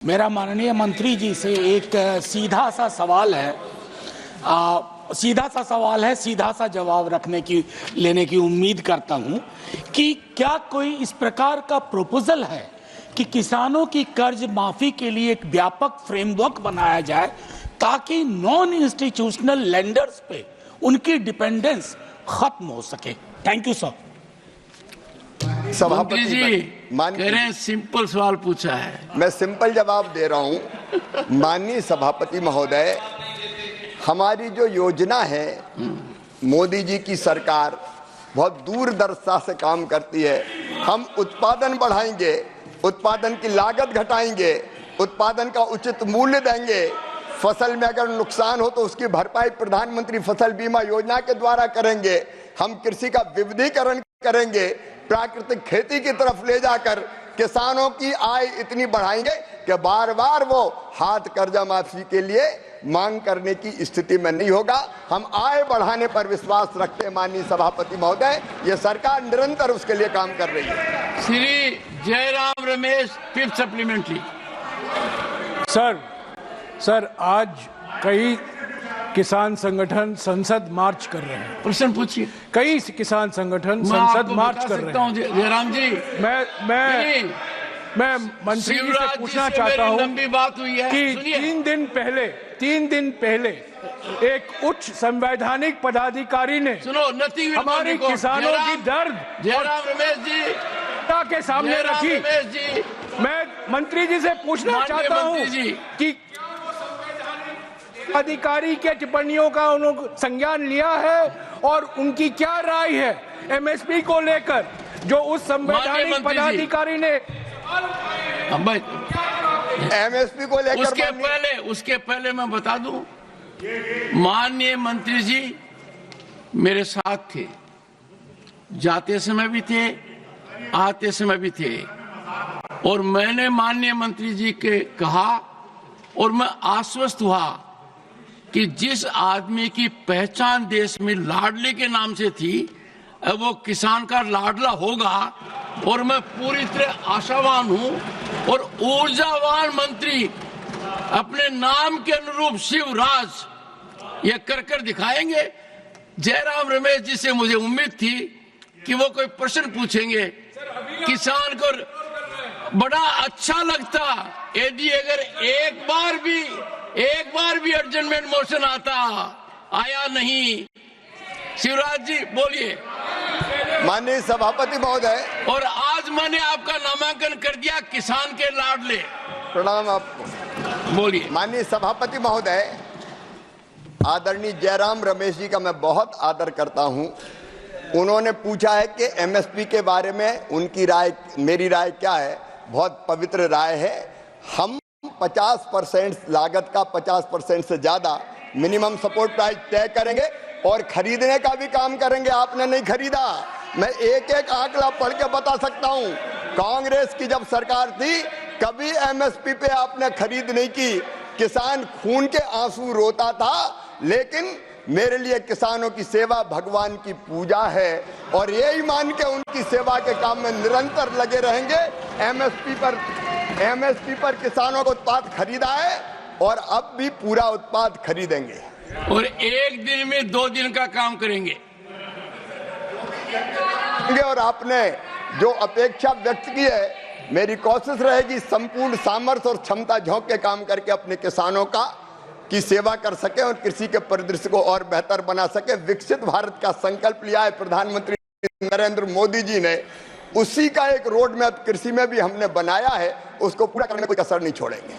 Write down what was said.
मेरा माननीय मंत्री जी से एक सीधा सा सवाल है, सीधा सा जवाब लेने की उम्मीद करता हूं कि क्या कोई इस प्रकार का प्रपोजल है कि किसानों की कर्ज माफी के लिए एक व्यापक फ्रेमवर्क बनाया जाए ताकि नॉन इंस्टीट्यूशनल लेंडर्स पे उनकी डिपेंडेंस खत्म हो सके। Thank you sir. मंत्री जी कह रहे हैं सिंपल सवाल पूछा है, मैं सिंपल जवाब दे रहा हूं। माननीय सभापति महोदय, हमारी जो योजना है, मोदी जी की सरकार बहुत दूरदर्शिता से काम करती है। हम उत्पादन बढ़ाएंगे, उत्पादन की लागत घटाएंगे, उत्पादन का उचित मूल्य देंगे, फसल में अगर नुकसान हो तो उसकी भरपाई प्रधानमंत्री फसल बीमा योजना के द्वारा करेंगे। हम कृषि का विविधीकरण करेंगे, प्राकृतिक खेती की तरफ ले जाकर किसानों की आय इतनी बढ़ाएंगे कि बार बार वो हाथ कर्जा माफी के लिए मांग करने की स्थिति में नहीं होगा। हम आय बढ़ाने पर विश्वास रखते हैं माननीय सभापति महोदय, ये सरकार निरंतर उसके लिए काम कर रही है। Shri Jairam Ramesh, fifth supplementary. Sir आज कई किसान संगठन संसद मार्च कर रहे हैं। प्रश्न पूछिए। कई किसान संगठन संसद मार्च कर रहे हैं। जयराम जी, मैं मंत्री जी से पूछना चाहता हूं, लंबी बात हुई है कि 3 दिन पहले एक उच्च संवैधानिक पदाधिकारी ने हमारे किसानों की दर्द जयराम रमेश जी के सामने रखी। मैं मंत्री जी से पूछना चाहता हूं कि अधिकारी के टिप्पणियों का उन्होंने संज्ञान लिया है और उनकी क्या राय है एमएसपी को लेकर, जो उस संवैधानिक पदाधिकारी ने एमएसपी को लेकर। उसके पहले मैं बता दूं, माननीय मंत्री जी मेरे साथ थे, जाते समय भी थे, आते समय भी थे, और मैंने माननीय मंत्री जी के कहा और मैं आश्वस्त हुआ कि जिस आदमी की पहचान देश में लाडले के नाम से थी, वो किसान का लाडला होगा, और मैं पूरी तरह आशावान हूं। और ऊर्जावान मंत्री अपने नाम के अनुरूप शिवराज ये कर दिखाएंगे। जयराम रमेश जी से मुझे उम्मीद थी कि वो कोई प्रश्न पूछेंगे, किसान को बड़ा अच्छा लगता यदि अगर एक बार भी एडजमेंट मोशन आता। आया नहीं। शिवराज जी बोलिए। माननीय सभापति महोदय, और आज मैंने आपका नामांकन कर दिया किसान के लाडले। प्रणाम आपको। बोलिए। माननीय सभापति महोदय, आदरणीय जयराम रमेश जी का मैं बहुत आदर करता हूं। उन्होंने पूछा है कि एमएसपी के बारे में उनकी राय, मेरी राय क्या है। बहुत पवित्र राय है। हम 50% लागत का 50% से ज्यादा मिनिमम सपोर्ट प्राइस तय करेंगे और खरीदने का भी काम करेंगे। आपने नहीं खरीदा, मैं एक एक आंकड़ा पढ़ के बता सकता हूं। कांग्रेस की जब सरकार थी, कभी एमएसपी पे आपने खरीद नहीं की। किसान खून के आंसू रोता था, लेकिन मेरे लिए किसानों की सेवा भगवान की पूजा है और यही मान के उनकी सेवा के काम में निरंतर लगे रहेंगे। एमएसपी पर किसानों को उत्पाद खरीदा है और अब भी पूरा उत्पाद खरीदेंगे, और एक दिन में 2 दिन का काम करेंगे। और आपने जो अपेक्षा व्यक्त की है, मेरी कोशिश रहेगी संपूर्ण सामर्थ्य और क्षमता झोंक के काम करके अपने किसानों की सेवा कर सके और कृषि के परिदृश्य को और बेहतर बना सके। विकसित भारत का संकल्प लिया है प्रधानमंत्री नरेंद्र मोदी जी ने, उसी का एक रोड मैप कृषि में भी हमने बनाया है, उसको पूरा करने में कोई कसर नहीं छोड़ेंगे।